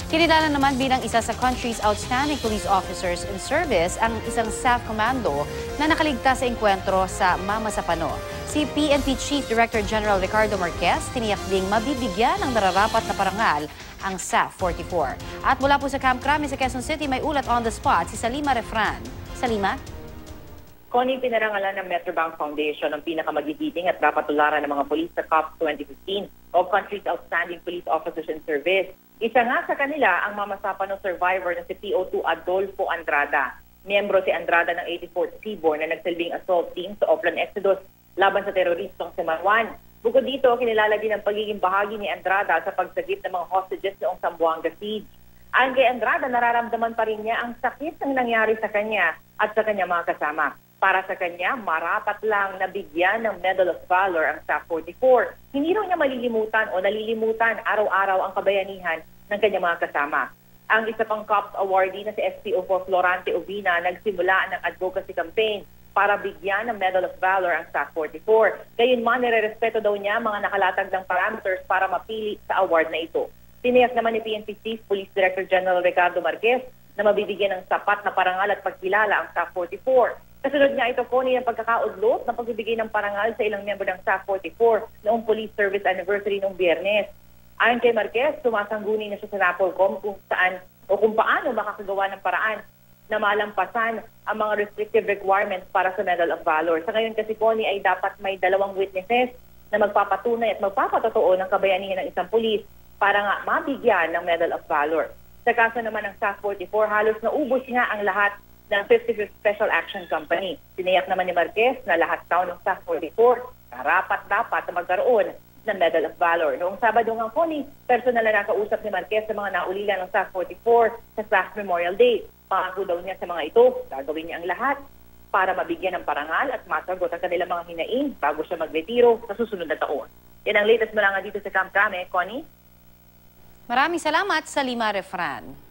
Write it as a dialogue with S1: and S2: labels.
S1: Kinilala naman bilang isa sa country's outstanding police officers in service ang isang staff commando na nakaligtas sa engkwentro sa Mama Sapano. Si PNP Chief Director General Ricardo Marquez tiniyak ding mabibigyan ng nararapat na parangal ang SAF 44. At mula po sa Camp Crame sa Quezon City, may ulat on the spot si Salima Refran. Salima?
S2: Connie, pinarangalan ng Metrobank Foundation ang pinakamagigiting at papatularan ng mga polis sa COP 2015 o Country's Outstanding Police Officers in Service. Isa nga sa kanila ang Mama Sapano survivor na si PO2 Adolfo Andrada. Miyembro si Andrada ng 84th Seaborne na nagsilbing assault team sa Oplan Exodus laban sa teroristong si Marwan. Bukod dito, kinilala din ang pagiging bahagi ni Andrada sa pagsagip ng mga hostages noong Zamboanga Siege. Ayon kay Andrada, nararamdaman pa rin niya ang sakit ng nangyari sa kanya at sa kanya mga kasama. Para sa kanya, marapat lang na bigyan ng Medal of Valor ang SAF 44. Hindi raw niya malilimutan o nalilimutan araw-araw ang kabayanihan ng kanyang mga kasama. Ang isa pang COPS awardee na si SPO4 Florante Ovina nagsimula ng advocacy campaign para bigyan ng Medal of Valor ang SAF 44. Gayunman, nire-respeto daw niya mga nakalatag ng parameters para mapili sa award na ito. Tiniyak naman ni PNP Chief Police Director General Ricardo Marquez na mabibigyan ng sapat na parangal at pagkilala ang SAF 44. Kasunod nga ito po ang pagkakaudlot ng pagbibigay ng parangal sa ilang miyembro ng SAF 44 noong Police Service Anniversary noong Biyernes. Ayon kay Marquez, sumasangguni na siya sa NAPOLCOM kung saan o kung paano makakagawa ng paraan na malampasan ang mga restrictive requirements para sa Medal of Valor. Sa ngayon kasi po ay dapat may 2 witnesses na magpapatunay at magpapatotoo ng kabayanihan ng isang pulis para nga mabigyan ng Medal of Valor. Sa kaso naman ng SAF 44, halos naubos nga ang lahat ng 55th Special Action Company. Tiniyak naman ni Marquez na lahat daw ng SAF 44 dapat na magkaroon ng Medal of Valor. Noong Sabado nga po personal na nakausap ni Marquez sa mga naulila ng SAF 44 sa SAF Memorial Day. Pangako daw niya sa mga ito, gagawin niya ang lahat para mabigyan ng parangal at masagot ang kanilang mga hinaing bago siya magretiro sa susunod na taon. Yan ang latest mula nga dito sa Camp Crame, Connie.
S1: Maraming salamat, Salima Refran.